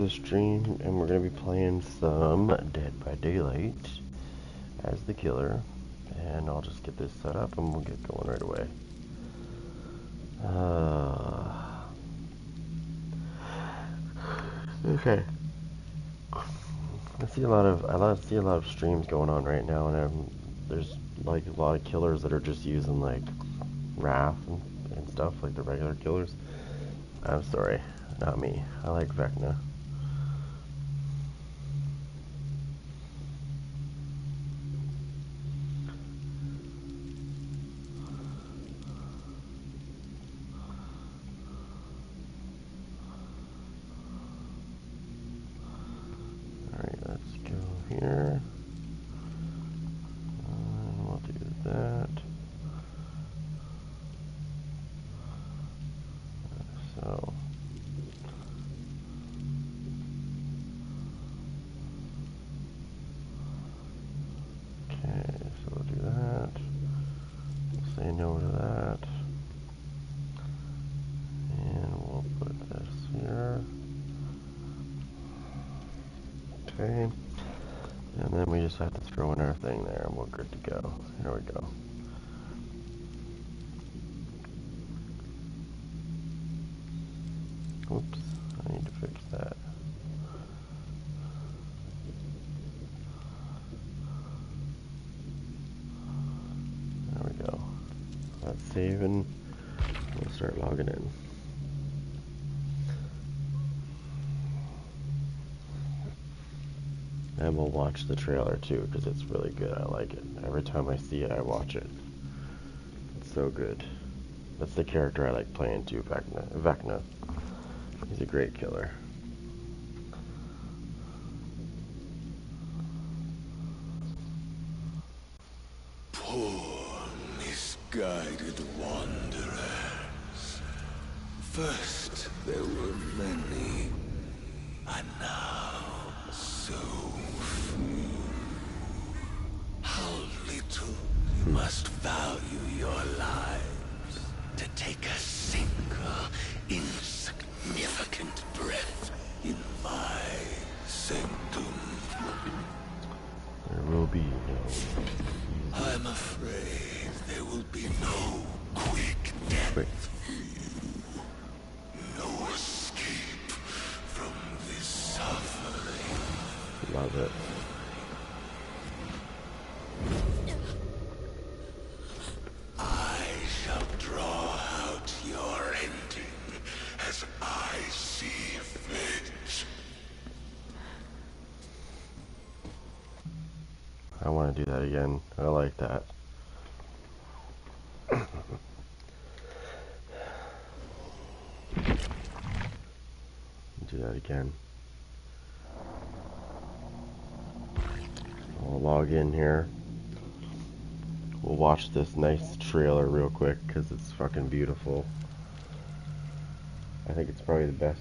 The stream, and we're gonna be playing some Dead by Daylight as the killer, and I'll just get this set up and we'll get going right away. Okay. I see a lot of streams going on right now, and there's like a lot of killers that are just using like RAF and stuff, like the regular killers. I'm sorry, not me. I like Vecna. Here, we'll do that. So, okay, so we'll do that. We'll say no to that, and we'll put this here. Okay. And then we just have to throw in our thing there and we're good to go. Here we go. Oops, I need to fix that. There we go. That's saving. We'll start logging in. And we'll watch the trailer too, because it's really good. I like it. Every time I see it, I watch it. It's so good. That's the character I like playing too, Vecna. He's a great killer. Poor, misguided wanderers. First there were many, and now so few. How little you must value your lives to take a single insignificant breath in my sanctum. There will be no... I'm afraid there will be no quick death for you. No escape from this suffering. Love it. I shall draw out your ending as I see fit. I want to do that again. I like that. Do that again. I'll log in here. We'll watch this nice trailer real quick because it's fucking beautiful. I think it's probably the best,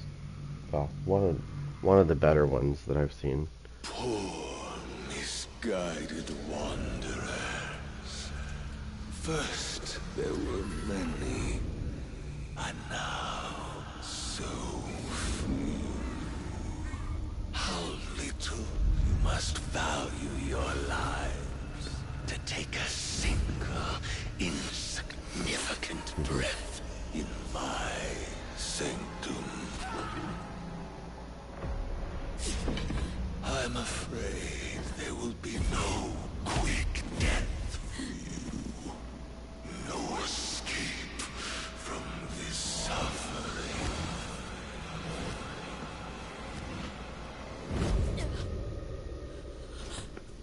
well, one of the better ones that I've seen. Poor, misguided wanderers. First there were many, and now so few. How little you must value your lives to take a single insignificant breath in my sanctum. I'm afraid there will be no quick death for you. No escape from this suffering.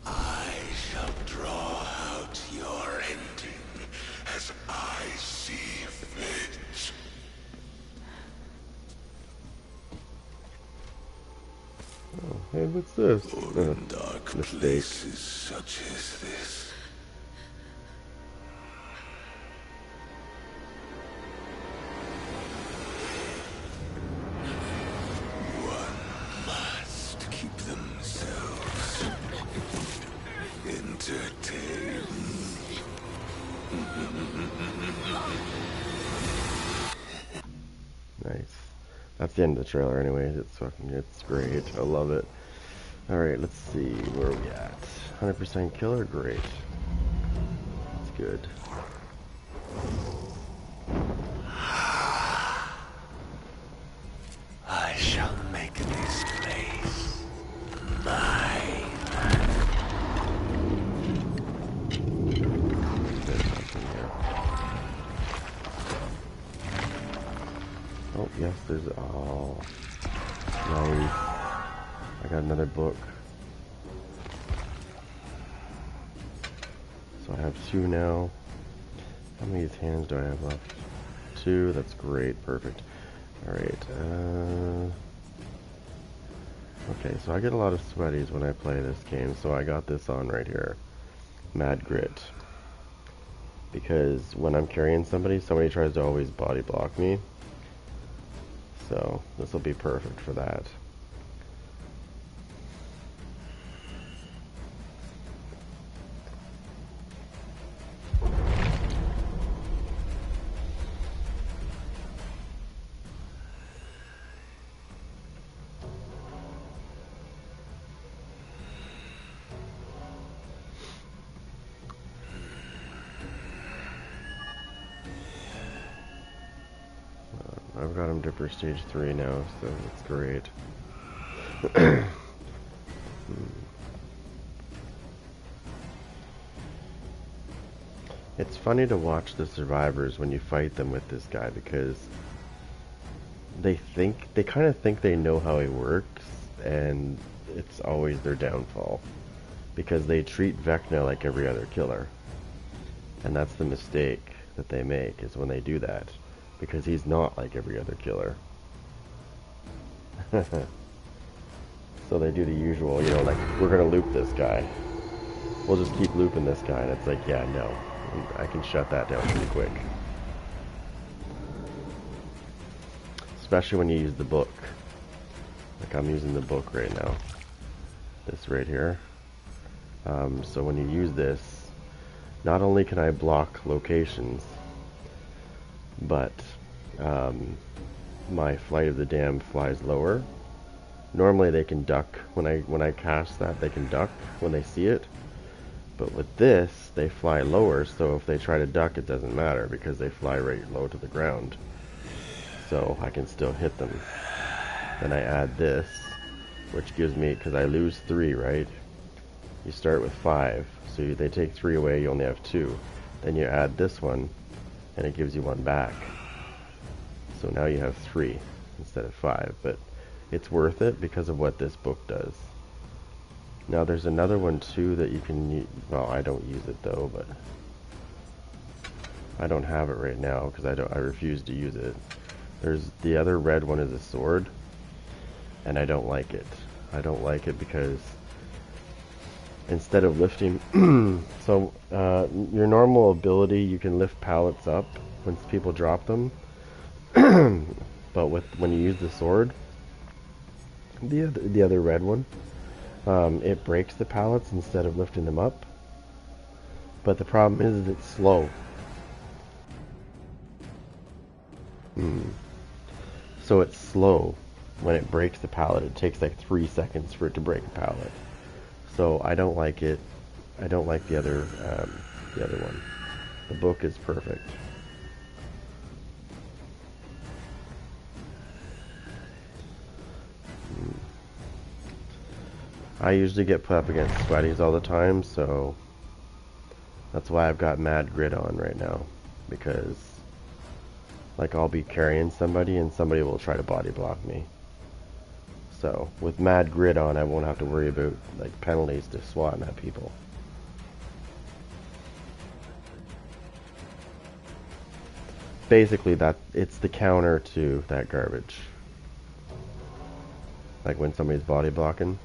I shall draw out your ending as I see fit. Oh, hey, what's this? In dark places such as this, one must keep themselves entertained. Nice. That's the end of the trailer anyways. It's great. I love it. Alright, let's see. Where are we at? 100% killer? Great. That's good. I shall make this place mine. There's something here. Oh, yes, there's... Oh. Nice. I got another book. So I have 2 now. How many hands do I have left? 2. That's great. Perfect. Alright. Okay, so I get a lot of sweaties when I play this game, so I got this on right here. Mad Grit. Because when I'm carrying somebody tries to always body block me. So this will be perfect for that. I've got him to for stage 3 now, so that's great. It's funny to watch the survivors when you fight them with this guy because they kind of think they know how he works, and it's always their downfall because they treat Vecna like every other killer, and that's the mistake that they make is when they do that because he's not like every other killer. So they do the usual, you know, like, we're gonna loop this guy. We'll just keep looping this guy, and it's like, yeah, no. I can shut that down pretty quick. Especially when you use the book. Like I'm using the book right now. This right here. So when you use this, not only can I block locations, but my Flight of the Damned flies lower. Normally they can duck. When I cast that, they can duck when they see it. But with this, they fly lower, so if they try to duck, it doesn't matter because they fly right low to the ground. So I can still hit them. Then I add this, which gives me, because I lose 3, right? You start with 5, so they take 3 away, you only have 2. Then you add this one, and it gives you 1 back. So now you have 3 instead of 5, but it's worth it because of what this book does. Now there's another one too that you can use. Well, I don't use it though, but I don't have it right now because I refuse to use it. There's the other red one is a sword, and I don't like it. I don't like it because instead of lifting, so your normal ability, you can lift pallets up when people drop them, but when you use the sword, the other red one. It breaks the pallets instead of lifting them up. But the problem is it's slow. So it's slow. When it breaks the pallet, it takes like 3 seconds for it to break a pallet. So I don't like it. I don't like the other one. The book is perfect. I usually get put up against sweaties all the time, so that's why I've got Mad Grit on right now, because like I'll be carrying somebody and somebody will try to body block me. So with Mad Grit on, I won't have to worry about like penalties to swatting at people. Basically, it's the counter to that garbage. Like when somebody's body blocking.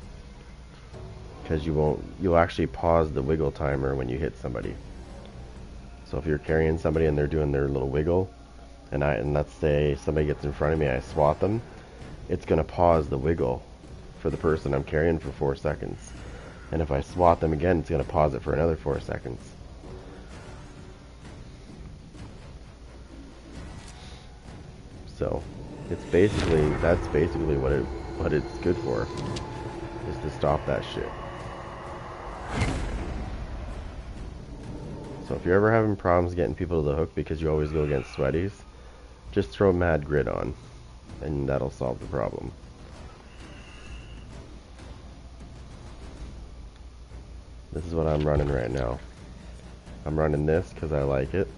Because you'll actually pause the wiggle timer when you hit somebody. So if you're carrying somebody and they're doing their little wiggle, and let's say somebody gets in front of me, I swat them, it's gonna pause the wiggle for the person I'm carrying for 4 seconds. And if I swat them again, it's gonna pause it for another 4 seconds. So That's basically what it's good for, is to stop that shit. So if you're ever having problems getting people to the hook because you always go against sweaties, just throw mad grit on, and that'll solve the problem. This is what I'm running right now. I'm running this because I like it.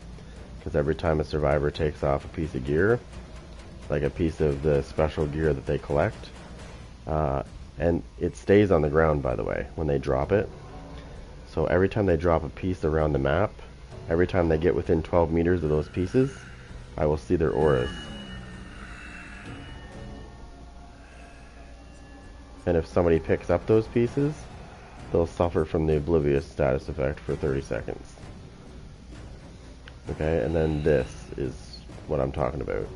Because every time a survivor takes off a piece of gear, like a piece of the special gear that they collect, and it stays on the ground, by the way, when they drop it. So every time they drop a piece around the map, every time they get within 12 meters of those pieces, I will see their auras. And if somebody picks up those pieces, they'll suffer from the oblivious status effect for 30 seconds. Okay, and then this is what I'm talking about.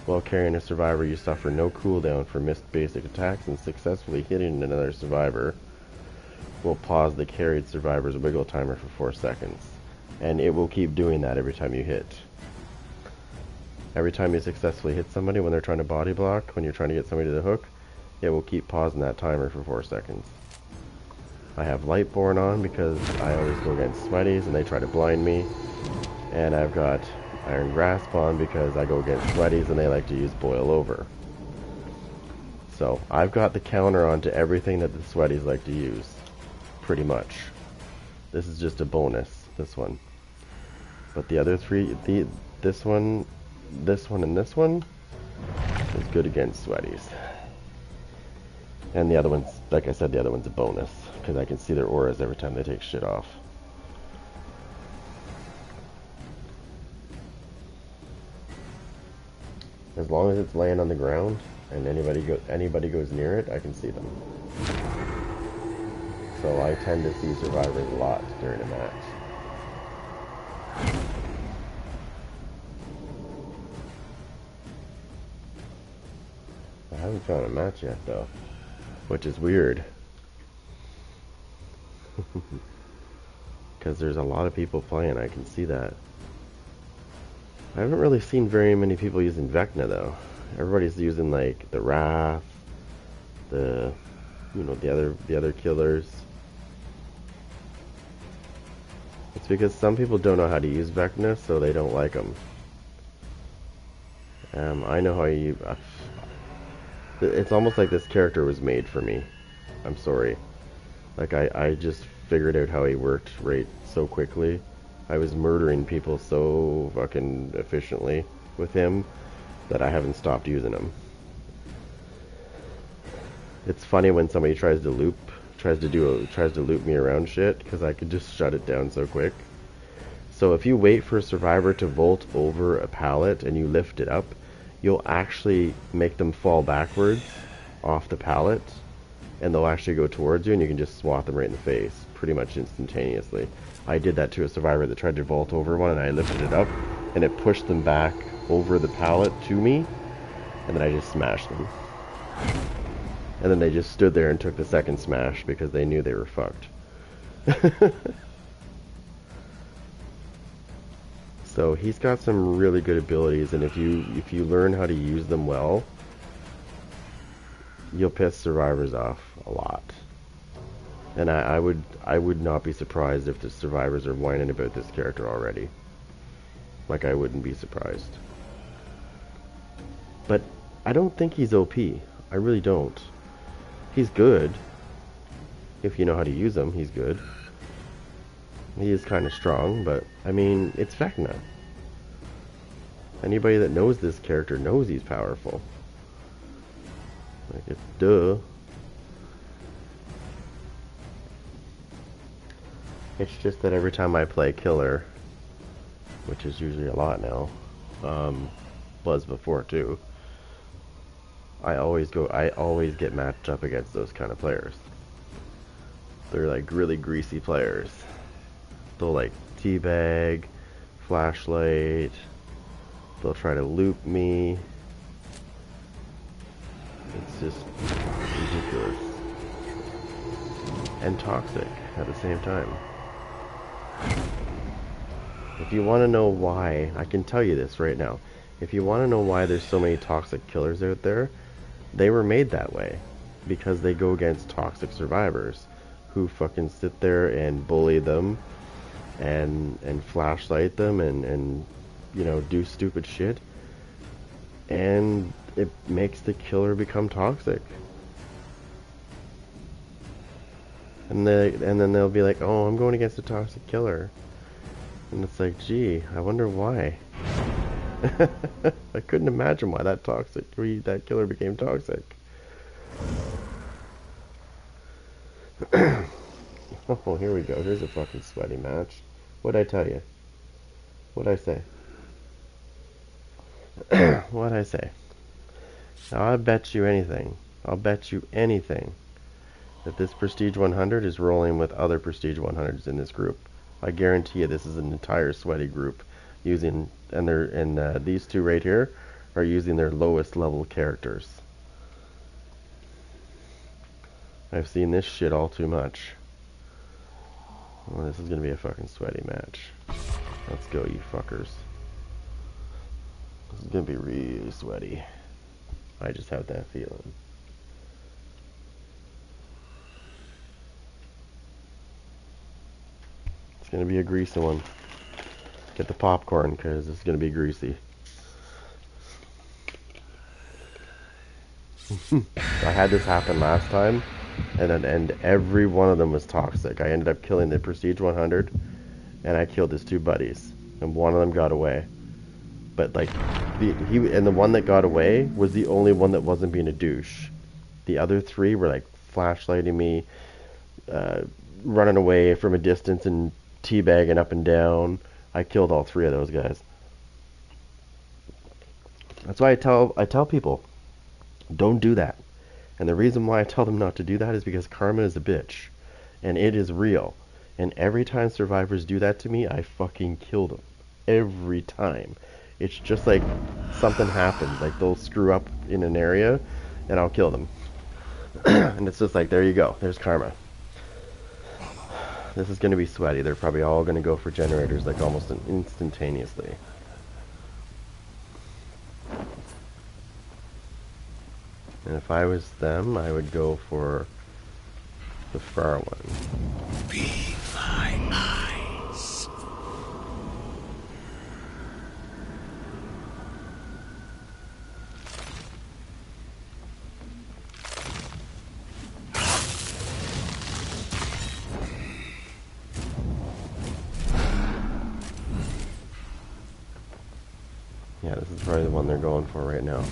While carrying a survivor, you suffer no cooldown for missed basic attacks, and successfully hitting another survivor will pause the carried survivor's wiggle timer for 4 seconds. And it will keep doing that every time you hit. Every time you successfully hit somebody when they're trying to body block, when you're trying to get somebody to the hook, it will keep pausing that timer for 4 seconds. I have Lightborn on because I always go against sweaties and they try to blind me. And I've got Iron Grasp on because I go against sweaties and they like to use Boil Over. So I've got the counter onto everything that the sweaties like to use. Pretty much. This is just a bonus, this one. But the other three, this one, and this one is good against sweaties. And the other one's, like I said, the other one's a bonus because I can see their auras every time they take shit off. As long as it's laying on the ground and anybody goes near it, I can see them. So I tend to see survivors a lot during a match. I haven't found a match yet though, which is weird. Because there's a lot of people playing, I can see that. I haven't really seen very many people using Vecna though. Everybody's using like the Wrath, the other killers. It's because some people don't know how to use Vecna, so they don't like them. I know how you. It's almost like this character was made for me. I'm sorry. Like I just figured out how he worked right so quickly. I was murdering people so fucking efficiently with him that I haven't stopped using him. It's funny when somebody tries to loop me around shit because I could just shut it down so quick. So if you wait for a survivor to vault over a pallet and you lift it up, you'll actually make them fall backwards off the pallet and they'll actually go towards you and you can just swat them right in the face pretty much instantaneously. I did that to a survivor that tried to vault over one and I lifted it up and it pushed them back over the pallet to me and then I just smashed them. And then they just stood there and took the second smash because they knew they were fucked. So he's got some really good abilities, and if you learn how to use them well, you'll piss survivors off a lot. And I would not be surprised if the survivors are whining about this character already. Like, I wouldn't be surprised. But I don't think he's OP. I really don't. He's good. If you know how to use him, he's good. He is kind of strong, but, I mean, it's Vecna. Anybody that knows this character knows he's powerful. Like, it's duh. It's just that every time I play killer, which is usually a lot now, was before too, I always get matched up against those kind of players. They're like really greasy players. They'll like teabag, flashlight, they'll try to loop me. It's just ridiculous. And toxic at the same time. If you want to know why, I can tell you this right now. If you want to know why there's so many toxic killers out there, they were made that way because they go against toxic survivors who fucking sit there and bully them and flashlight them and you know, do stupid shit, and it makes the killer become toxic. And then they'll be like, "Oh, I'm going against a toxic killer," and it's like, "Gee, I wonder why." I couldn't imagine why that killer became toxic. Oh, here we go. Here's a fucking sweaty match. What'd I tell you? What'd I say? What'd I say? Now, I bet you anything. I'll bet you anything that this Prestige 100 is rolling with other Prestige 100s in this group. I guarantee you this is an entire sweaty group using, and these two right here are using their lowest level characters. I've seen this shit all too much. Well, this is gonna be a fucking sweaty match. Let's go, you fuckers. This is gonna be really sweaty. I just have that feeling. It's gonna be a greasy one. Get the popcorn, because it's gonna be greasy. I had this happen last time, and every one of them was toxic. I ended up killing the Prestige 100, and I killed his two buddies, and one of them got away. But like, the one that got away was the only one that wasn't being a douche. The other three were like flashlighting me, running away from a distance and teabagging up and down. I killed all three of those guys. That's why I tell people, don't do that. And the reason why I tell them not to do that is because karma is a bitch, and it is real. And every time survivors do that to me, I fucking kill them. Every time. It's just like something happens. Like they'll screw up in an area, and I'll kill them. And it's just like, there you go. There's karma. This is going to be sweaty. They're probably all going to go for generators like almost instantaneously. And if I was them, I would go for the far one. Be my eyes. Yeah, this is probably the one they're going for right now.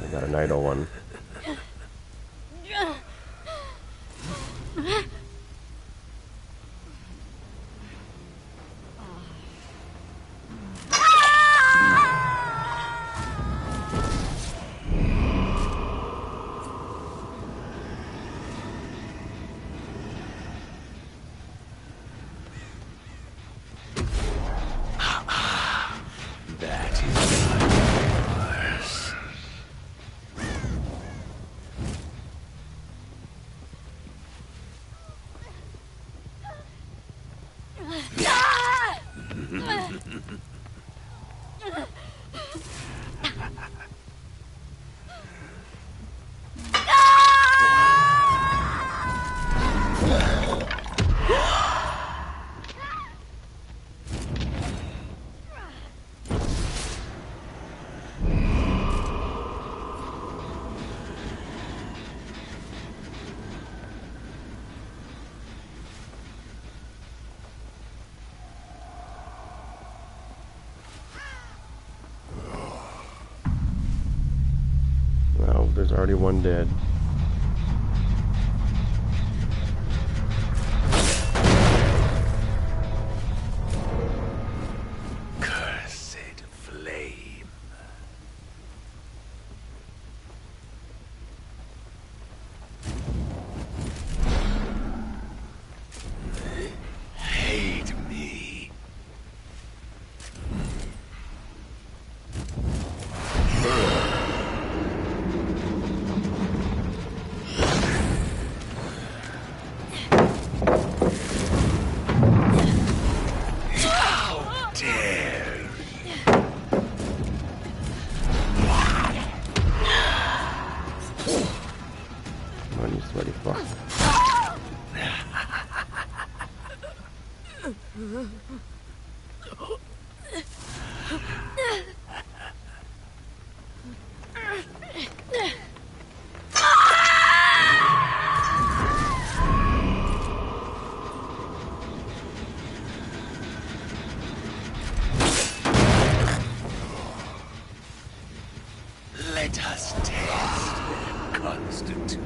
I got an idle one. That is yours. Well, there's already one dead. Cursed flame. Hate me. Let us test their constitution.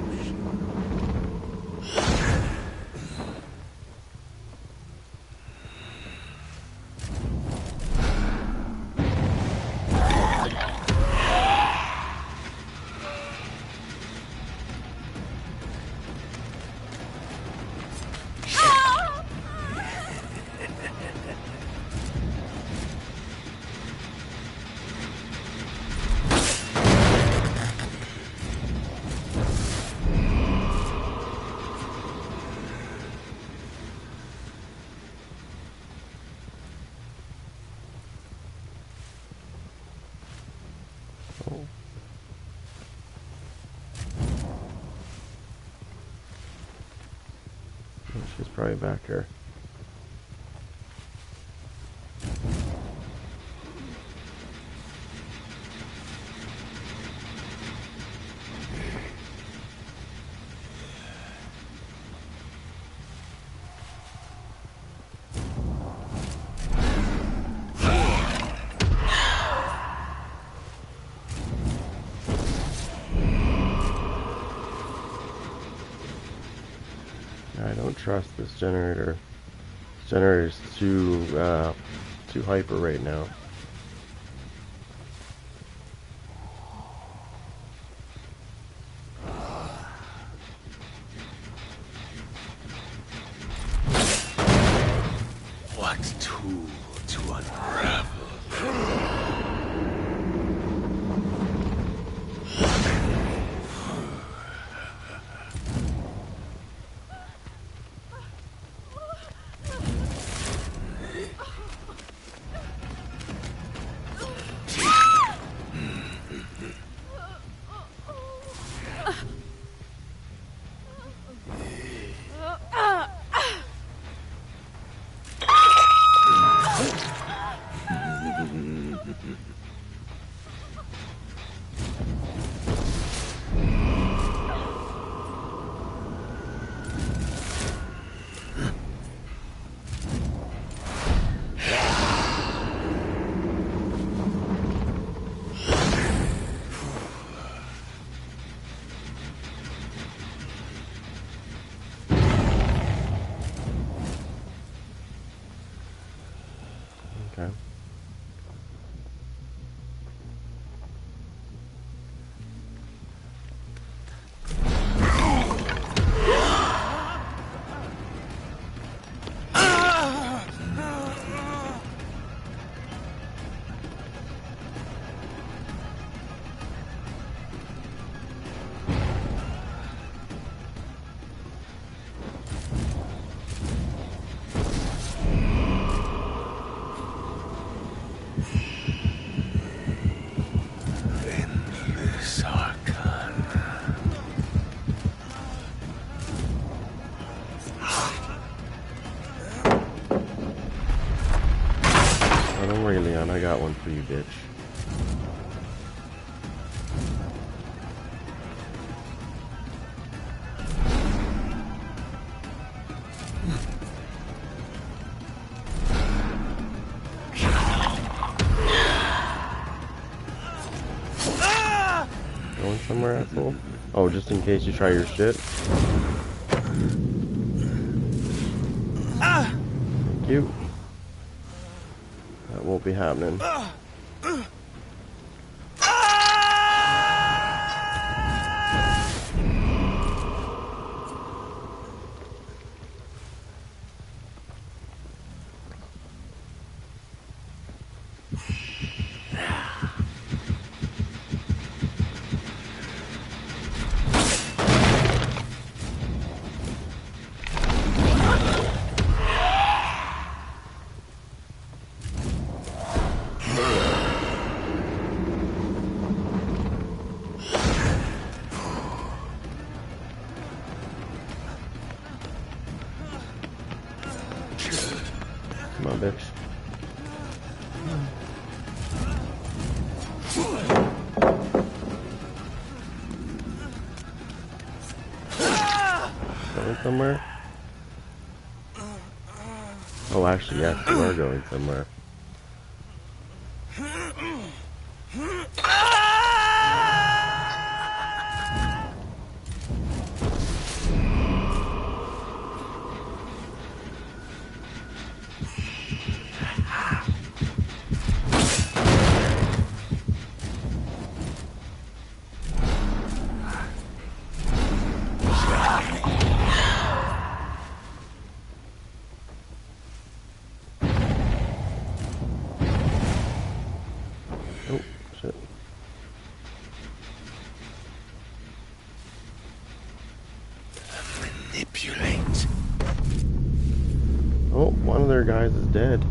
She's probably back here. I don't trust this generator. This generator's too hyper right now. What tool to unravel? Okay. Endless arcana. Oh, don't worry, Leon. I got one for you, bitch. Going somewhere, asshole? Oh, just in case you try your shit. Thank you. That won't be happening. Come on, bitch. Going somewhere? Oh, actually, yes, we are going somewhere. guys is dead.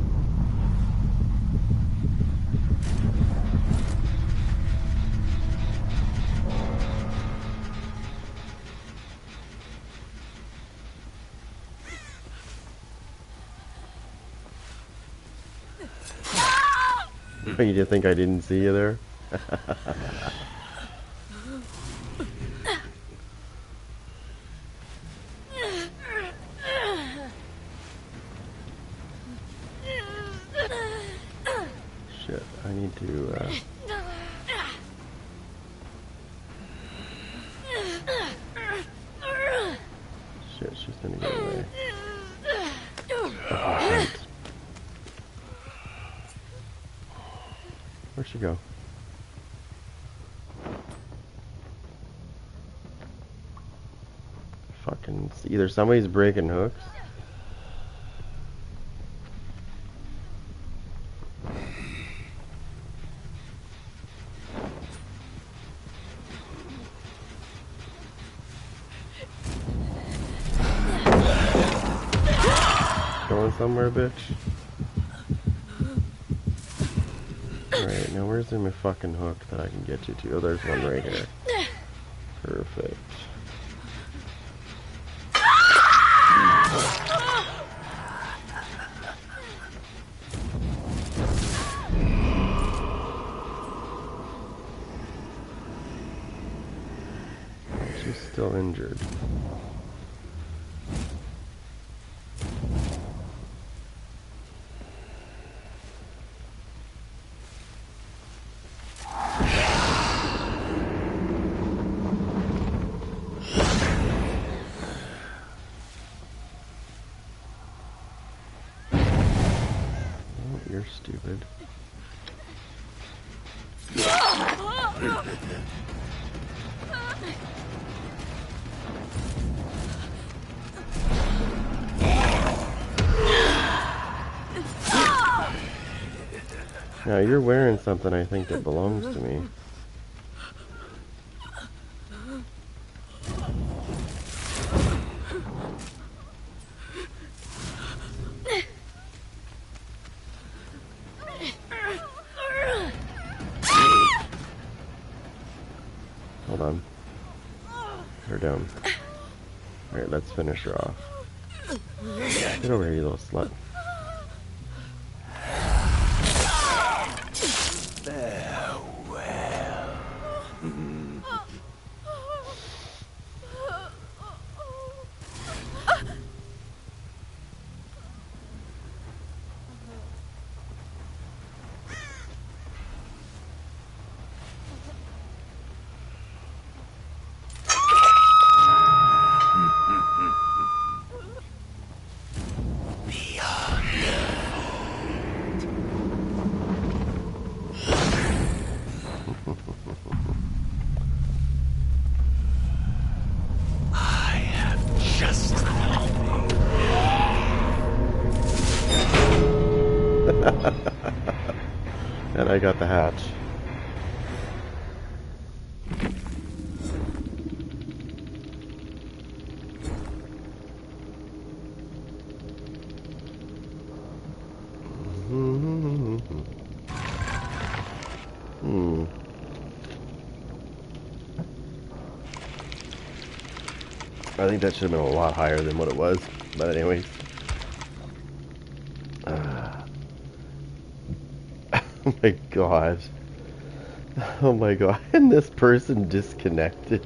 You didn't think I didn't see you there? Shit, I need to, Shit, she's gonna get away. Oh, shit. Where'd she go? Fucking, either somebody's breaking hooks. Going somewhere, bitch. Alright, now where's my fucking hook that I can get you to? Oh, there's one right here. Perfect. She's still injured. You're stupid. Now you're wearing something I think that belongs to me. Hold on. Put her down. Alright, let's finish her off. Get over here, you little slut. And I got the hatch. I think that should have been a lot higher than what it was, but anyways. Oh my god. Oh my god. And this person disconnected.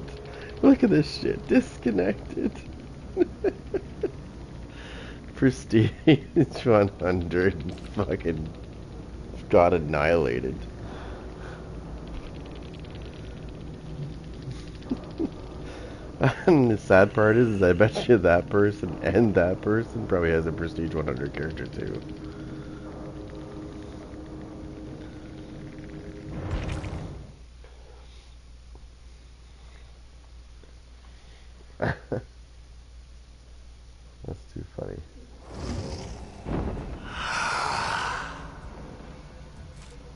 Look at this shit. Disconnected. Prestige 100 fucking got annihilated. And the sad part is I bet you that person and that person probably has a Prestige 100 character too. That's too funny.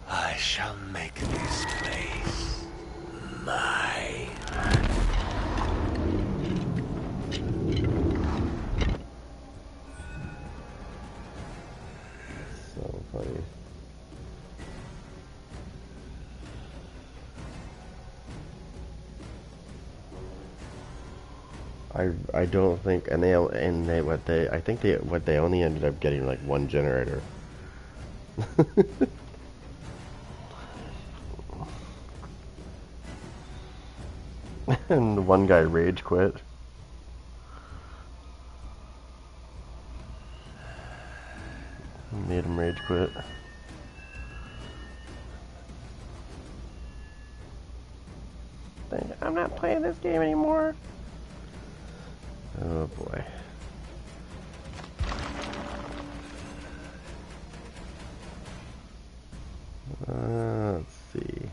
I shall make this place mine. I don't think, and they what they I think they only ended up getting like one generator. And one guy rage quit. Made him rage quit. I'm not playing this game anymore. Oh boy. Let's see.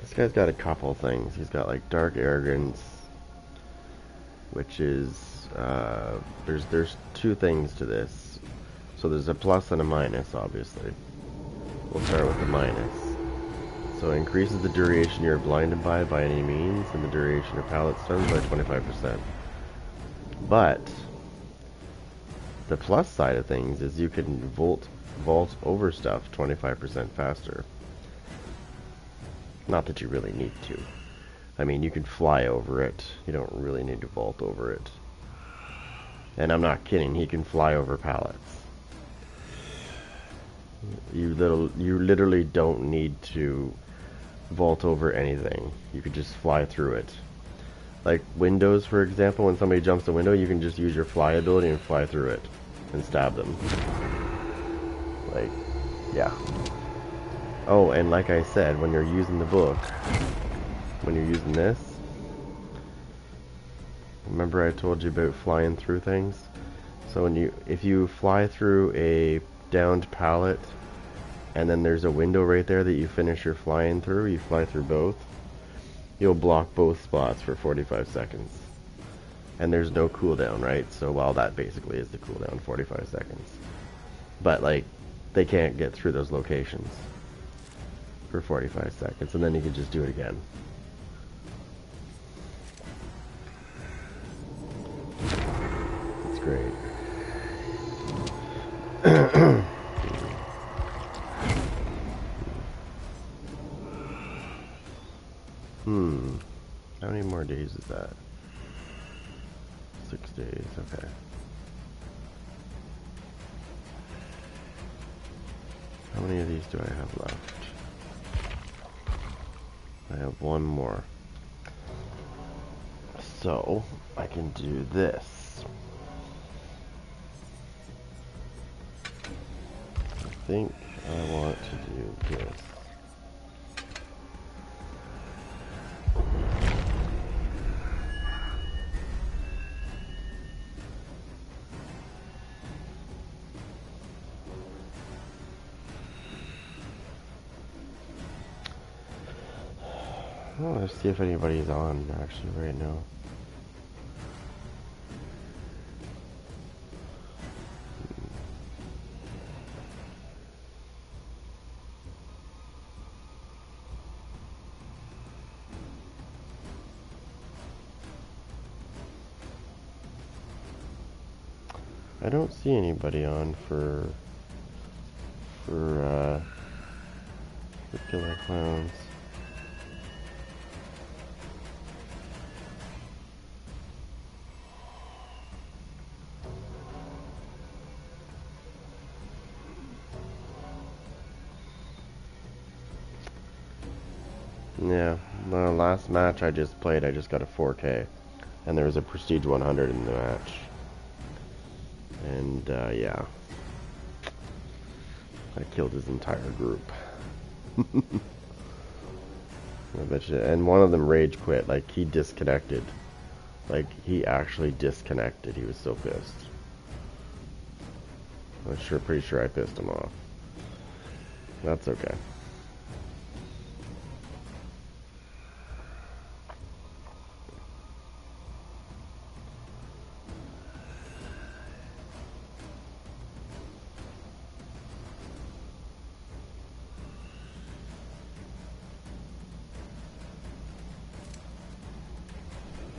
This guy's got a couple things. He's got like dark arrogance, which is there's two things to this. So there's a plus and a minus, obviously. We'll start with the minus. So it increases the duration you're blinded by any means, and the duration of pallet stuns by 25%. But the plus side of things is you can vault over stuff 25% faster. Not that you really need to. I mean, you can fly over it. You don't really need to vault over it. And I'm not kidding, he can fly over pallets. You literally don't need to vault over anything. You could just fly through it. Like windows, for example, when somebody jumps a window, you can just use your fly ability and fly through it and stab them. Like, yeah. Oh, and like I said, when you're using the book, when you're using this, remember I told you about flying through things? So if you fly through a downed pallet, and then there's a window right there that you finish your flying through, you fly through both, you'll block both spots for 45 seconds. And there's no cooldown, right? So, well, that basically is the cooldown, 45 seconds. But, like, they can't get through those locations for 45 seconds, and then you can just do it again. It's great. How many more days is that? 6 days, okay. How many of these do I have left? I have one more. So, I can do this. I think I want to do this. Oh, let's see if anybody's on actually right now. I don't see anybody on for Killer Clowns. Yeah, the last match I just played, I just got a 4K, and there was a Prestige 100 in the match. And, yeah. I killed his entire group. I bet you. And one of them rage quit, like, he disconnected. Like, he actually disconnected. He was so pissed. I'm pretty sure I pissed him off. That's okay.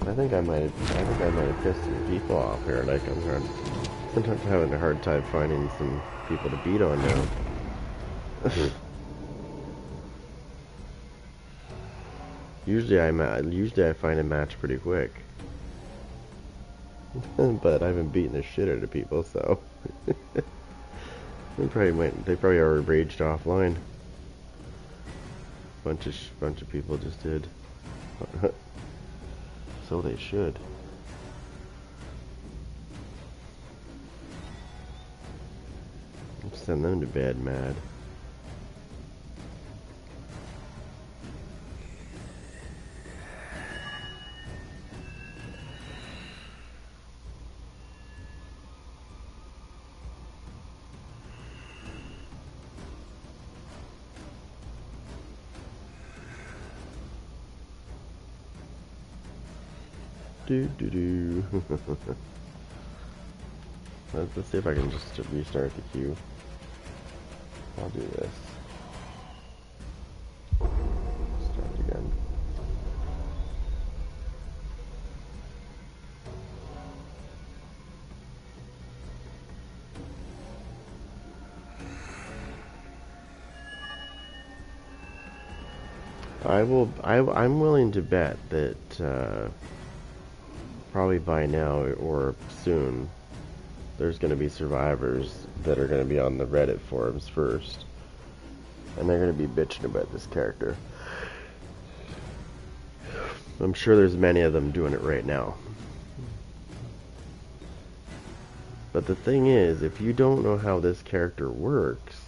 I think I might have pissed some people off here. Like sometimes having a hard time finding some people to beat on now. Usually I find a match pretty quick. But I've been beating the shit out of people, so they probably are raged offline. Bunch of people just did. So they should. Send them to bed mad. Do do do. Let's see if I can just restart the queue. I'll do this. Start again. I'm willing to bet that probably by now or soon there's going to be survivors that are going to be on the Reddit forums first, and they're going to be bitching about this character. I'm sure there's many of them doing it right now. But the thing is, if you don't know how this character works,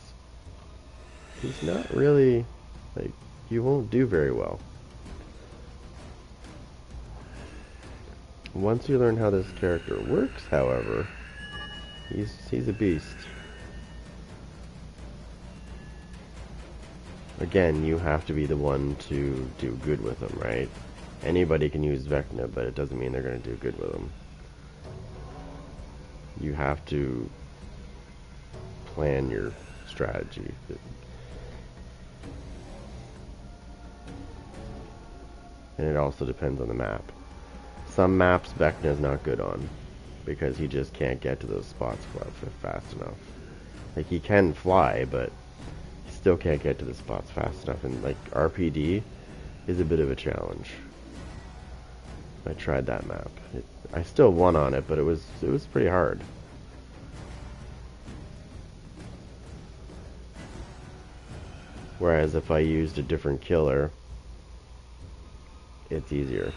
he's not really, like, you won't do very well. Once you learn how this character works, however, he's a beast. Again, you have to be the one to do good with him, right? Anybody can use Vecna, but it doesn't mean they're going to do good with him. You have to plan your strategy. And it also depends on the map. Some maps Vecna is not good on, because he just can't get to those spots fast enough. Like, he can fly, but he still can't get to the spots fast enough. And, like, RPD is a bit of a challenge. I tried that map. I still won on it, but it was pretty hard. Whereas if I used a different killer, it's easier.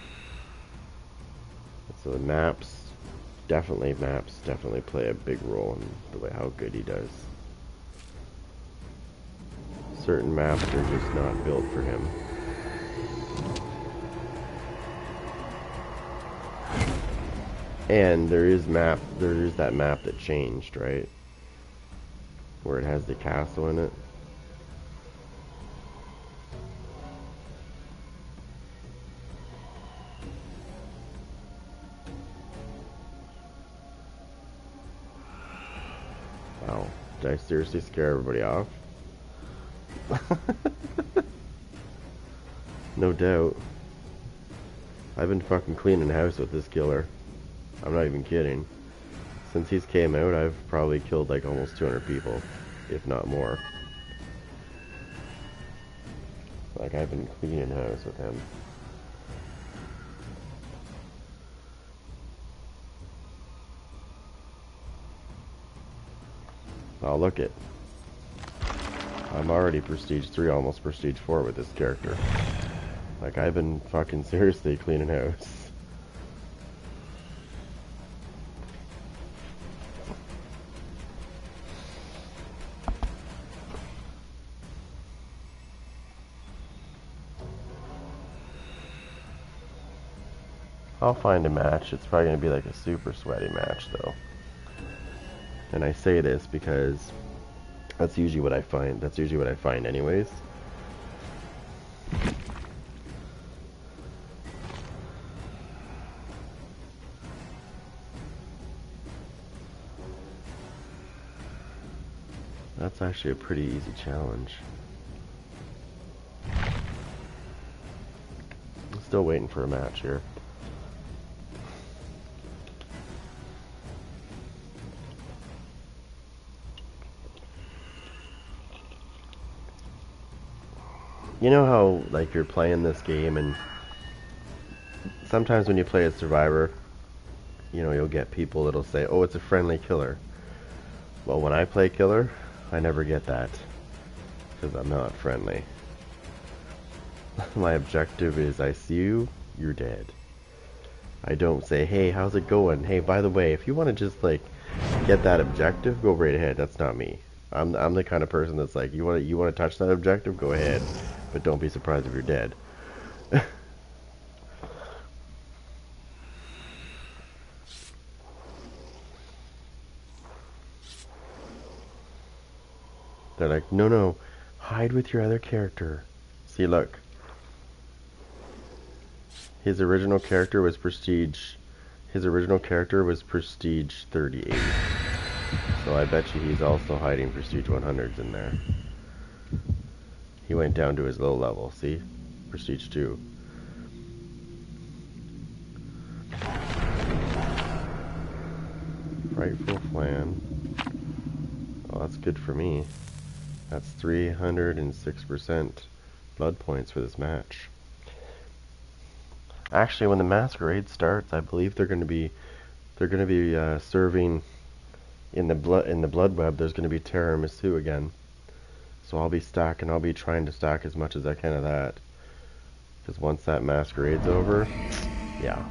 So the maps definitely play a big role in the way how good he does. Certain maps are just not built for him. And there is that map that changed, right? Where it has the castle in it. Wow, did I seriously scare everybody off? No doubt. I've been fucking cleaning house with this killer. I'm not even kidding. Since he's came out, I've probably killed like almost 200 people, if not more. Like, I've been cleaning house with him. Oh, look it. I'm already Prestige 3, almost Prestige 4 with this character. Like, I've been fucking seriously cleaning house. I'll find a match. It's probably going to be like a super sweaty match, though. And I say this because that's usually what I find. That's usually what I find anyways. That's actually a pretty easy challenge. I'm still waiting for a match here. You know how, like, you're playing this game, and sometimes when you play as Survivor, you know, you'll get people that'll say, oh, it's a friendly killer. Well, when I play killer, I never get that, because I'm not friendly. My objective is, I see you, you're dead. I don't say, hey, how's it going? Hey, by the way, if you want to just, like, get that objective, go right ahead. That's not me. I'm the kind of person that's like, you want to touch that objective, go ahead, but don't be surprised if you're dead. They're like, no, no, hide with your other character. See, look. His original character was Prestige. His original character was Prestige 38. So I bet you he's also hiding Prestige 100s in there. He went down to his low level, see? Prestige 2. Frightful Flan. Oh, that's good for me. That's 306% blood points for this match. Actually, when the masquerade starts, I believe they're going to be serving in the blood web. There's going to be tiramisu again. So I'll be stacking. I'll be trying to stack as much as I can of that. Because once that masquerade's over, yeah.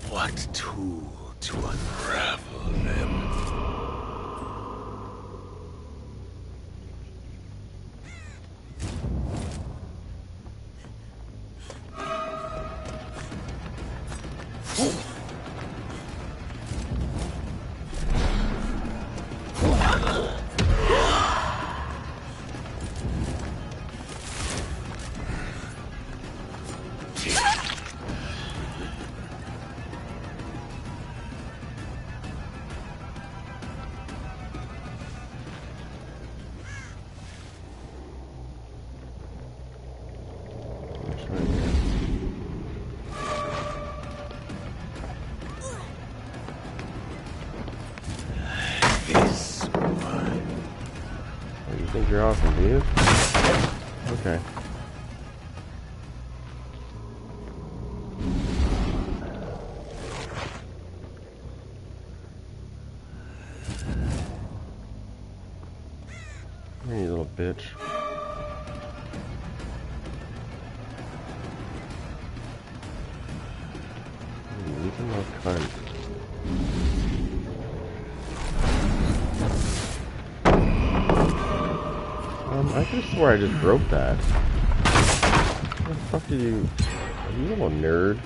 What tool to unravel them? You think you're awesome, do you? Okay. Hey, you little bitch. Leave him a cunt. I could have swore I just broke that. What the fuck did you... Are you a little nerd?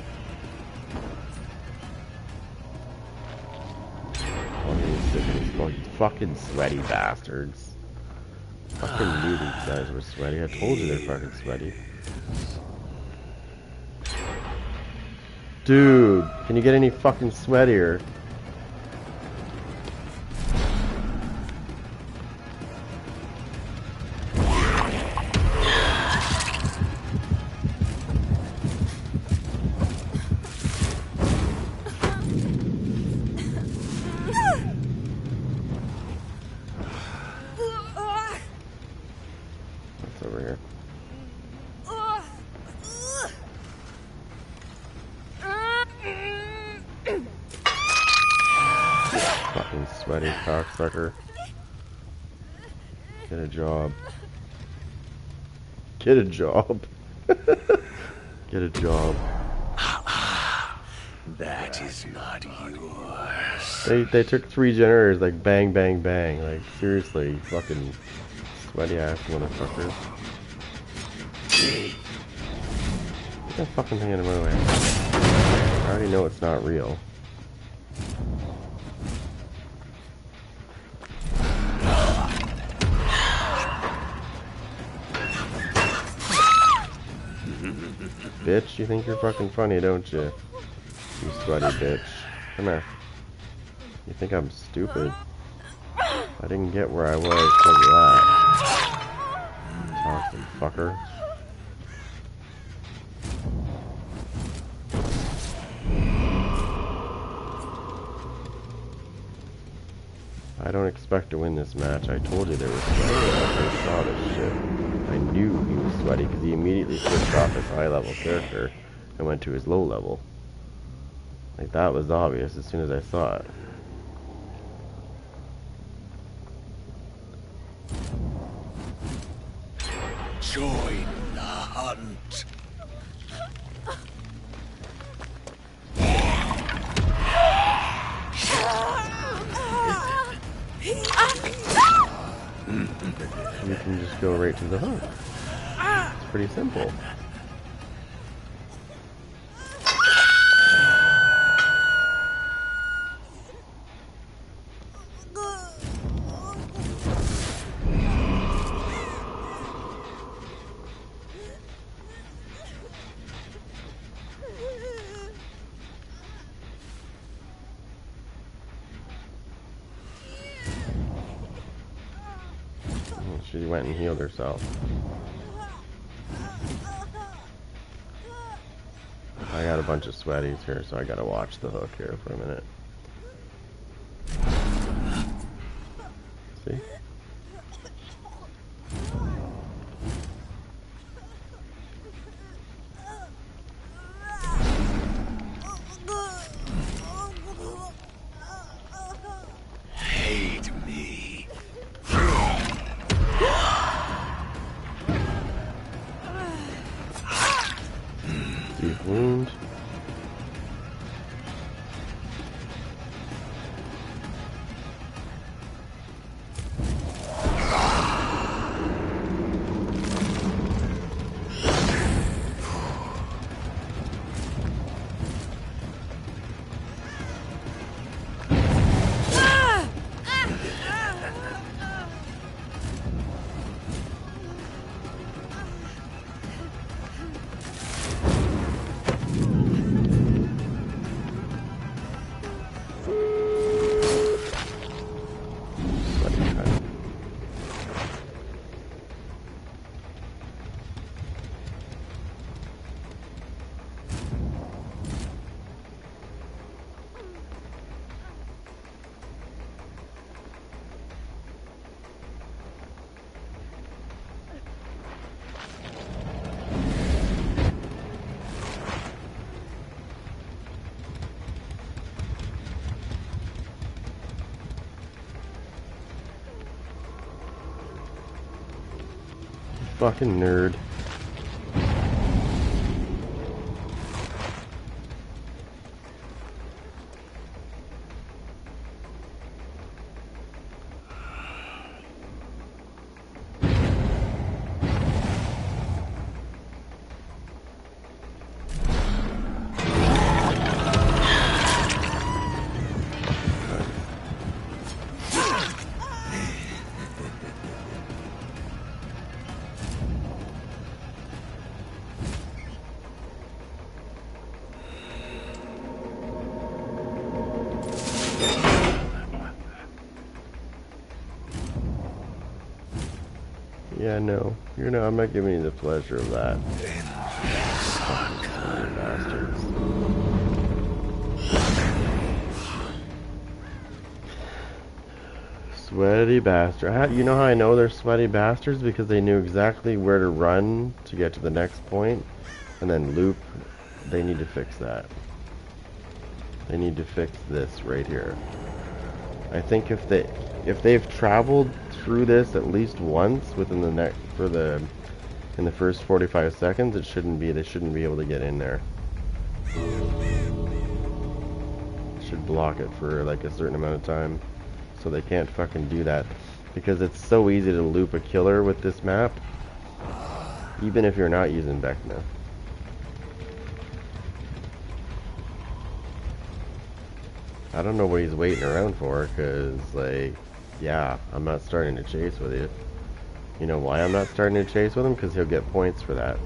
Oh, you fucking sweaty bastards. Fucking knew these guys were sweaty. I told you they're fucking sweaty. Dude, can you get any fucking sweatier? Over here. Fucking sweaty cocksucker. Get a job. Get a job. Get a job. That is not yours. They took 3 generators, like bang, bang, bang. Like seriously, fucking sweaty ass motherfuckers. Get that fucking thing out of my way. I already know it's not real. Bitch, you think you're fucking funny, don't you? You sweaty bitch. Come here. You think I'm stupid? I didn't get where I was because of that. Toxic fucker. I don't expect to win this match. I told you there was sweaty when I first saw this shit. I knew he was sweaty because he immediately switched off his high level character and went to his low level. Like, that was obvious as soon as I saw it. Join the hunt. You can just go right to the hook. It's pretty simple. She went and healed herself. I got a bunch of sweaties here, so I gotta watch the hook here for a minute. See? Hate me. Deep wound. Fucking nerd. Yeah, no. You're not, I'm not giving you the pleasure of that. Fucking bastards. Sweaty bastard. You know how I know they're sweaty bastards? Because they knew exactly where to run to get to the next point, and then loop. They need to fix that. They need to fix this right here. I think if they've traveled through this at least once within the in the first 45 seconds, they shouldn't be able to get in there. Should block it for like a certain amount of time, so they can't fucking do that, because it's so easy to loop a killer with this map, even if you're not using Vecna. I don't know what he's waiting around for, because, like, yeah, I'm not starting to chase with you. You know why I'm not starting to chase with him? Because he'll get points for that.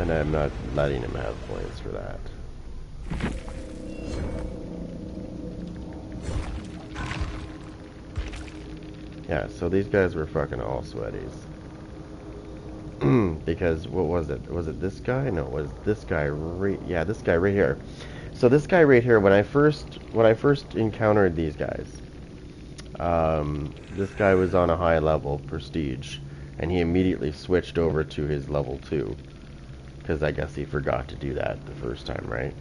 And I'm not letting him have points for that. Yeah, so these guys were fucking all sweaties. Because, what was it? Was it this guy? No, it was this guy right... Yeah, this guy right here. So this guy right here, when I first encountered these guys, this guy was on a high level, prestige, and he immediately switched over to his level 2. Because I guess he forgot to do that the first time, right?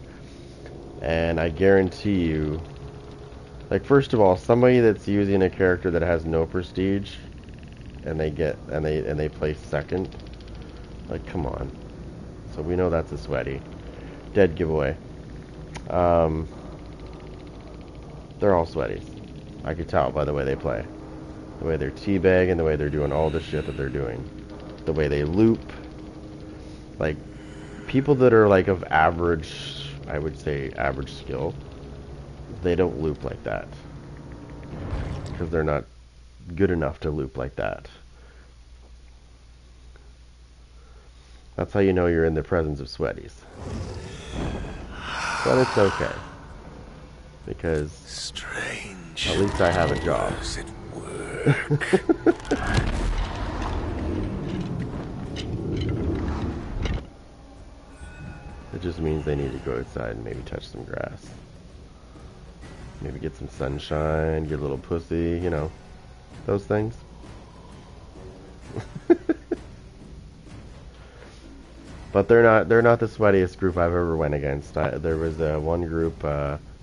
And I guarantee you, like, first of all, somebody that's using a character that has no prestige, and they place second, like, come on. So we know that's a sweaty. Dead giveaway. They're all sweaties. I could tell by the way they play. The way they're teabagging, the way they're doing all the shit that they're doing. The way they loop. Like, people that are, like, of average, I would say average skill, they don't loop like that. Because they're not good enough to loop like that. That's how you know you're in the presence of sweaties. But it's okay. Because strange. At least I have a job. Does it work? It just means they need to go outside and maybe touch some grass. Maybe get some sunshine, get a little pussy, you know, those things. But they're not the sweatiest group I've ever went against. There was one group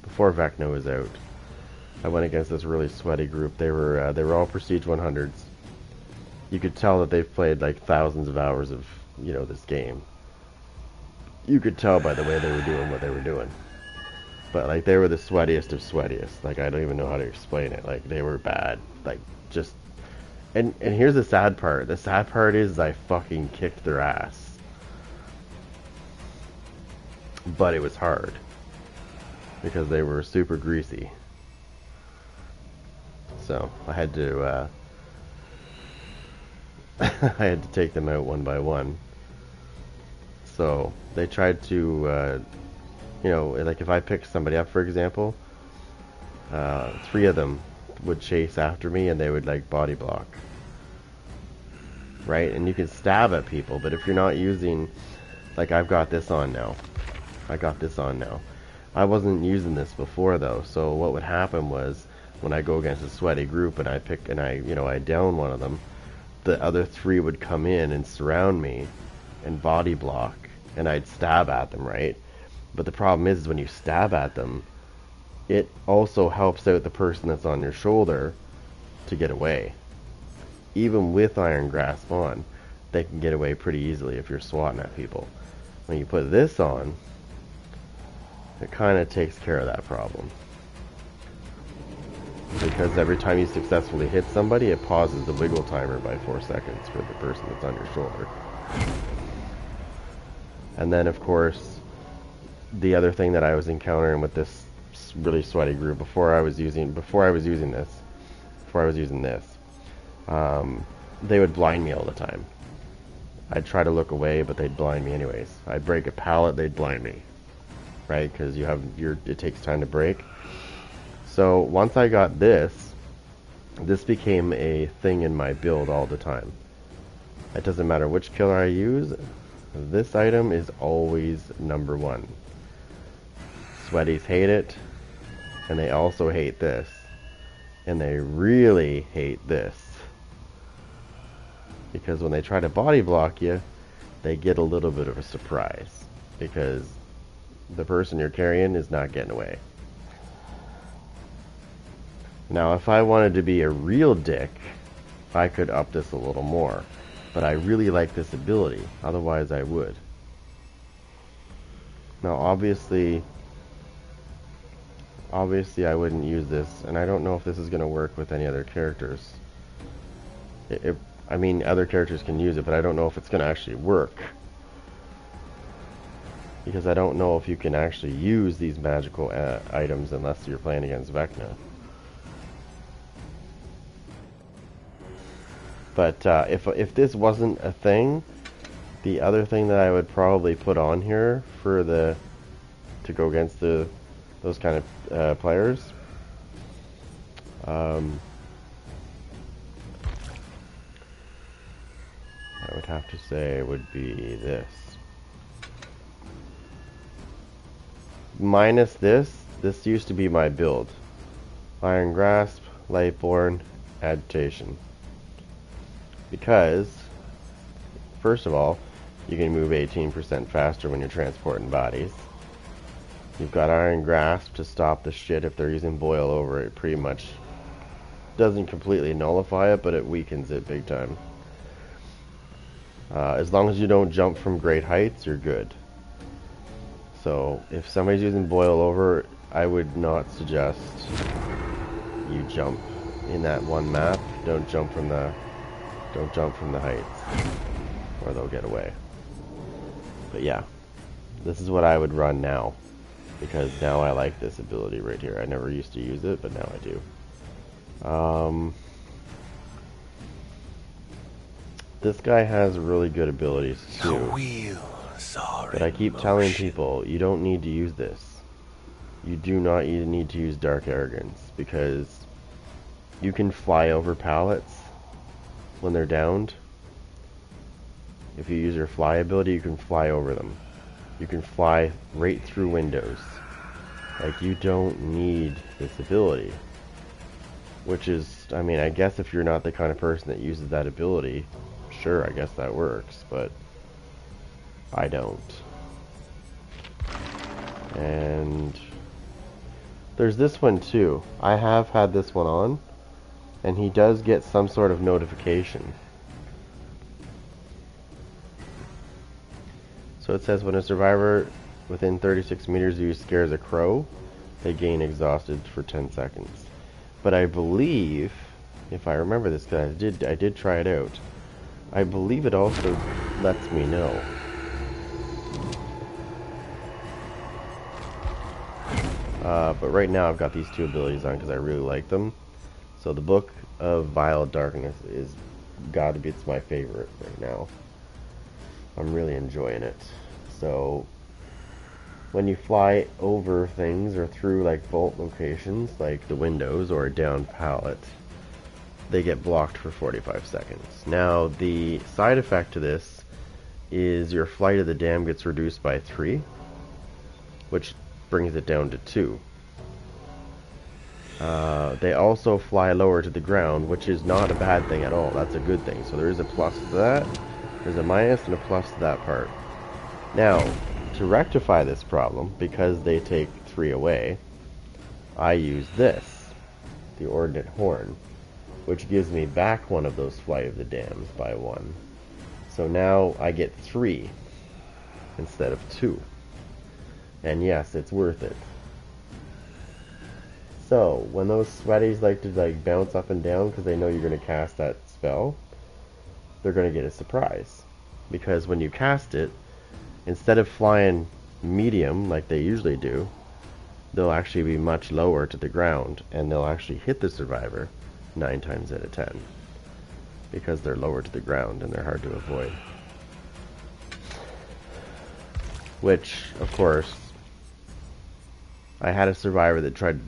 before Vecna was out. I went against this really sweaty group. They were all Prestige 100s. You could tell that they've played like thousands of hours of, you know, this game. You could tell by the way they were doing what they were doing. But like they were the sweatiest of sweatiest. Like I don't even know how to explain it. Like they were bad. Like just and here's the sad part. The sad part is I fucking kicked their ass. But it was hard because they were super greasy. So I had to I had to take them out one by one. So they tried to you know, like if I picked somebody up, for example, 3 of them would chase after me and they would like body block, right? And you can stab at people, but if you're not using, like I've got this on now. I wasn't using this before though, so what would happen was when I go against a sweaty group and I down one of them, the other 3 would come in and surround me and body block, and I'd stab at them, right? But the problem is when you stab at them, it also helps out the person that's on your shoulder to get away. Even with Iron Grasp on, they can get away pretty easily if you're swatting at people. When you put this on, it kind of takes care of that problem. Because every time you successfully hit somebody, it pauses the wiggle timer by 4 seconds for the person that's on your shoulder. And then, of course, the other thing that I was encountering with this really sweaty group before I was using this, they would blind me all the time. I'd try to look away, but they'd blind me anyways. I'd break a pallet, they'd blind me, right? Because it takes time to break. So once I got this became a thing in my build all the time. It doesn't matter which killer I use, this item is always number 1. Sweaties hate it, and they also hate this. And they really hate this. Because when they try to body block you, they get a little bit of a surprise. Because the person you're carrying is not getting away. Now, if I wanted to be a real dick, I could up this a little more. But I really like this ability, otherwise I would. Now, obviously I wouldn't use this, and I don't know if this is going to work with any other characters. I mean, other characters can use it, but I don't know if it's going to actually work. Because I don't know if you can actually use these magical items unless you're playing against Vecna. But if this wasn't a thing, The other thing that I would probably put on here for to go against those kind of players, I would have to say would be this. Minus this used to be my build. Iron Grasp, Lightborn, Agitation. Because, first of all, you can move 18% faster when you're transporting bodies. You've got Iron Grasp to stop the shit if they're using Boil over it. Pretty much doesn't completely nullify it, but it weakens it big time. As long as you don't jump from great heights, you're good. So if somebody's using Boil over, I would not suggest you jump in that one map. Don't jump from the heights, or they'll get away. But yeah, this is what I would run now, because now I like this ability right here. I never used to use it, but now I do. This guy has really good abilities too. But I keep telling people, you don't need to use this. You do not even need to use Dark Arrogance, because you can fly over pallets when they're downed. If you use your fly ability, you can fly over them. You can fly right through windows. Like, you don't need this ability. Which is, I mean, I guess if you're not the kind of person that uses that ability, sure, I guess that works, but I don't. And there's this one too. I have had this one on, and he does get some sort of notification. So it says when a survivor within 36 meters of you scares a crow, they gain exhausted for 10 seconds. But I believe, if I remember this, because I did try it out, I believe it also lets me know. But right now I've got these two abilities on because I really like them. So the Book of Vile Darkness is it's my favorite right now. I'm really enjoying it. So when you fly over things or through like vault locations, like the windows or a down pallet, they get blocked for 45 seconds. Now the side effect to this is your flight of the dam gets reduced by 3, which brings it down to 2. They also fly lower to the ground, which is not a bad thing at all. That's a good thing. So there is a plus to that. There's a minus and a plus to that part. Now, to rectify this problem, because they take 3 away, I use this, the Ordnate Horn, which gives me back one of those Flight of the Dams by 1. So now I get 3 instead of 2. And yes, it's worth it. So, when those sweaties like to bounce up and down because they know you're going to cast that spell, they're going to get a surprise. Because when you cast it, instead of flying medium like they usually do, they'll actually be much lower to the ground, and they'll actually hit the survivor 9 times out of 10. Because they're lower to the ground and they're hard to avoid. Which, of course, I had a survivor that tried...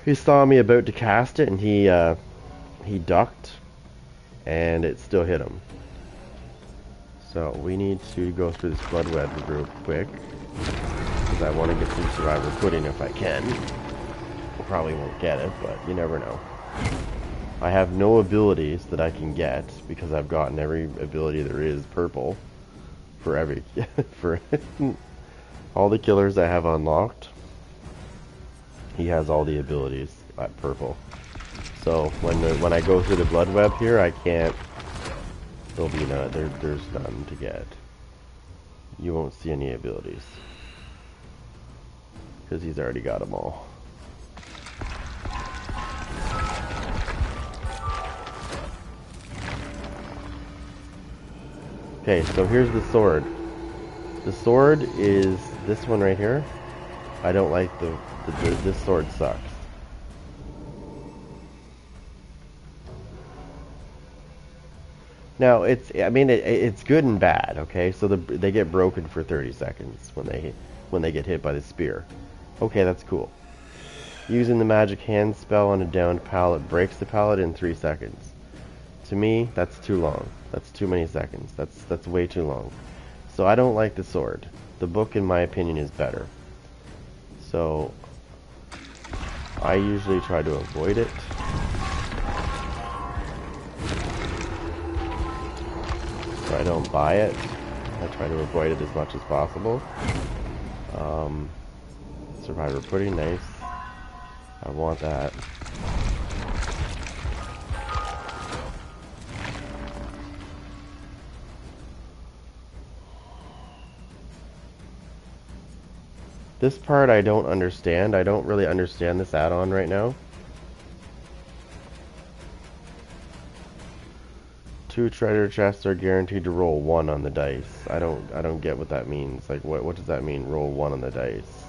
He saw me about to cast it, and he ducked, and it still hit him. So we need to go through this blood web real quick, because I want to get some survivor footing if I can. Probably won't get it, but you never know. I have no abilities that I can get, because I've gotten every ability there is purple for every for all the killers I have unlocked. He has all the abilities at purple. So when I go through the blood web here, I can't. There'll be there's none to get. You won't see any abilities because he's already got them all. Okay, so here's the sword. The sword is this one right here. I don't like this sword sucks. Now I mean, it's good and bad. Okay, so they get broken for 30 seconds when they get hit by the spear. Okay, that's cool. Using the magic hand spell on a downed pallet breaks the pallet in 3 seconds. To me, that's too long. That's too many seconds. That's way too long. So I don't like the sword. The book, in my opinion, is better. So I usually try to avoid it. So I don't buy it. I try to avoid it as much as possible. Survivor pudding, nice. I want that. This part I don't understand. I don't really understand this add-on right now. 2 treasure chests are guaranteed to roll 1 on the dice. I don't get what that means. Like what does that mean, roll 1 on the dice?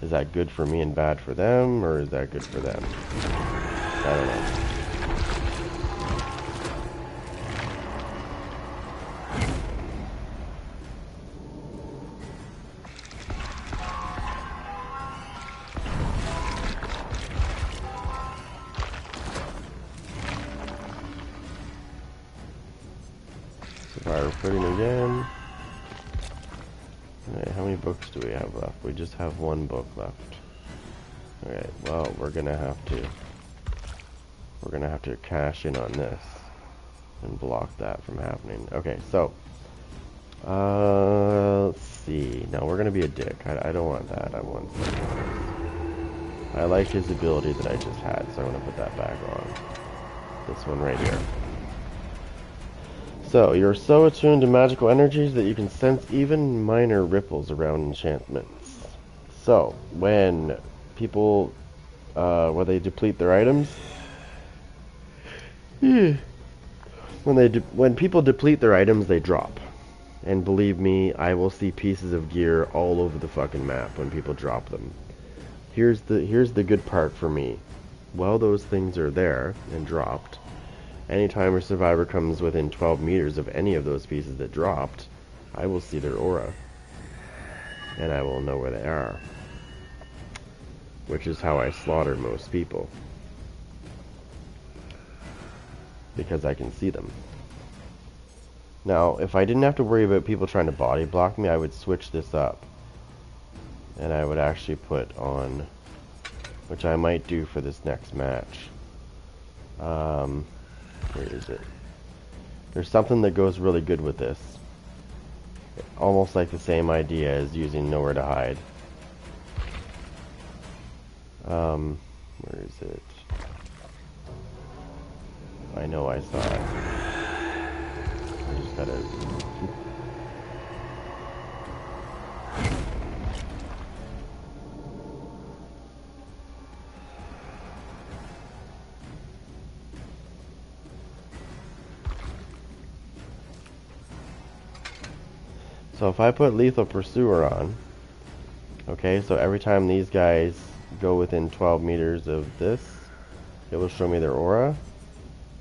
Is that good for me and bad for them, or is that good for them? I don't know. Survivor pudding again. Alright, how many books do we have left? We just have 1 book left. Alright, well, we're gonna have to cash in on this and block that from happening. Okay, so let's see. Now we're gonna be a dick. I don't want that. I want something else. I like his ability that I just had, so I'm gonna put that back on. This one right here. So, you're so attuned to magical energies that you can sense even minor ripples around enchantments. So, when people, when they deplete their items, when people deplete their items, they drop. And believe me, I will see pieces of gear all over the fucking map when people drop them. Here's the good part for me. While those things are there and dropped, anytime a survivor comes within 12 meters of any of those pieces that dropped, I will see their aura. And I will know where they are. Which is how I slaughter most people. Because I can see them. Now, if I didn't have to worry about people trying to body block me, I would switch this up. And I would actually put on, which I might do for this next match. Where is it? There's something that goes really good with this. Almost like the same idea as using nowhere to hide. Where is it? I know I saw it. I just gotta... So if I put Lethal Pursuer on, okay, so every time these guys go within 12 meters of this, it will show me their aura.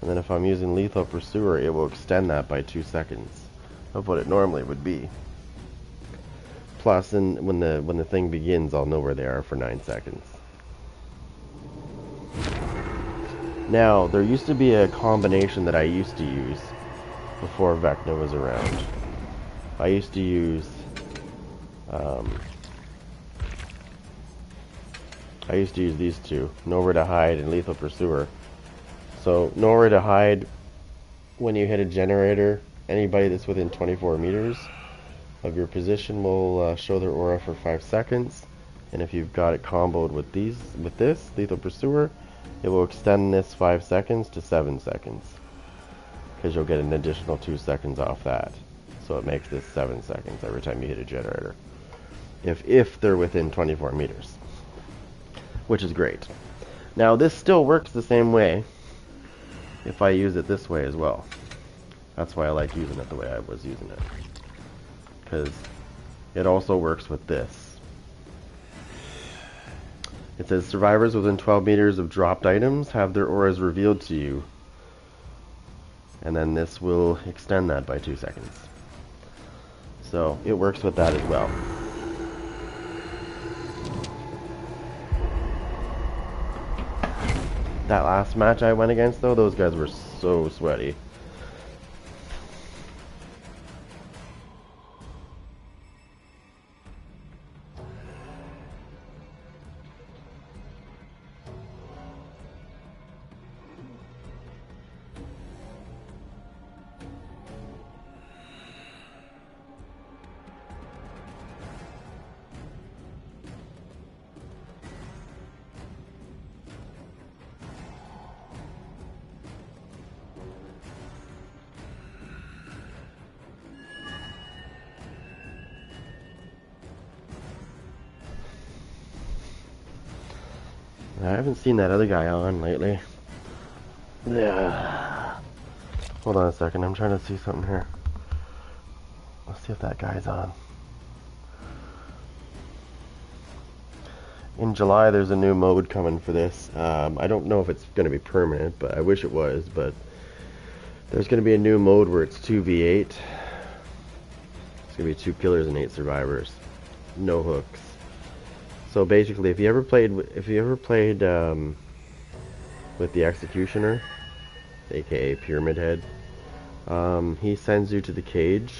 And then if I'm using Lethal Pursuer, it will extend that by 2 seconds of what it normally would be. Plus, when the thing begins, I'll know where they are for 9 seconds. Now, there used to be a combination that I used to use before Vecna was around. I used to use these two, Nowhere to Hide and Lethal Pursuer. So Nowhere to Hide, when you hit a generator, anybody that's within 24 meters of your position will show their aura for 5 seconds. And if you've got it comboed with this Lethal Pursuer, it will extend this 5 seconds to 7 seconds. Because you'll get an additional 2 seconds off that. So it makes this 7 seconds every time you hit a generator. If they're within 24 meters. Which is great. Now this still works the same way if I use it this way as well. That's why I like using it the way I was using it. Because it also works with this. It says survivors within 12 meters of dropped items have their auras revealed to you. and then this will extend that by 2 seconds. So it works with that as well. That last match I went against, though, those guys were so sweaty. I haven't seen that other guy on lately. Yeah. Hold on a second, I'm trying to see something here. Let's see if that guy's on. In July, there's a new mode coming for this. I don't know if it's going to be permanent, but I wish it was. But there's going to be a new mode where it's 2v8. It's going to be 2 killers and 8 survivors. No hooks. So basically, if you ever played with the Executioner, aka Pyramid Head, he sends you to the cage,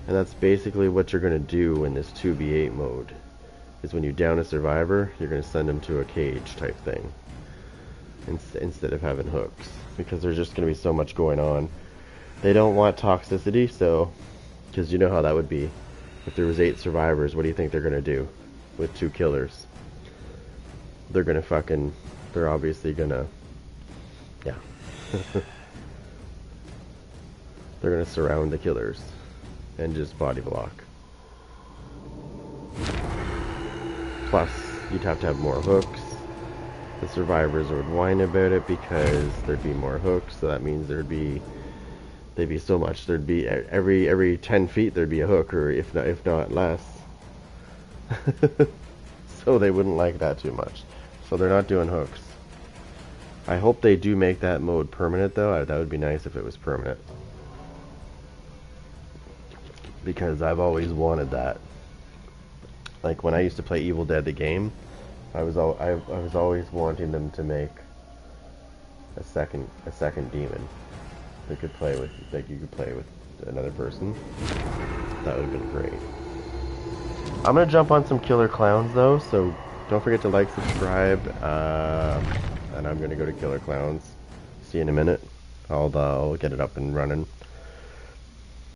and that's basically what you're gonna do in this 2v8 mode. Is when you down a survivor, you're gonna send him to a cage type thing, instead of having hooks, because there's just gonna be so much going on. They don't want toxicity, so because you know how that would be. If there was 8 survivors, what do you think they're gonna do with 2 killers? They're obviously gonna, yeah. They're gonna surround the killers and just body block. Plus, you'd have to have more hooks. The survivors would whine about it because there'd be more hooks, so that means there'd be so much. There'd be every 10 feet there'd be a hook, or if not less. So they wouldn't like that too much. So they're not doing hooks. I hope they do make that mode permanent, though. That would be nice if it was permanent, because I've always wanted that. Like when I used to play Evil Dead the game, I was always wanting them to make a second demon that could play with, like you could play with another person. That would have been great. I'm gonna jump on some Killer Clowns though, so don't forget to like, subscribe, and I'm gonna go to Killer Clowns. See you in a minute. I'll get it up and running.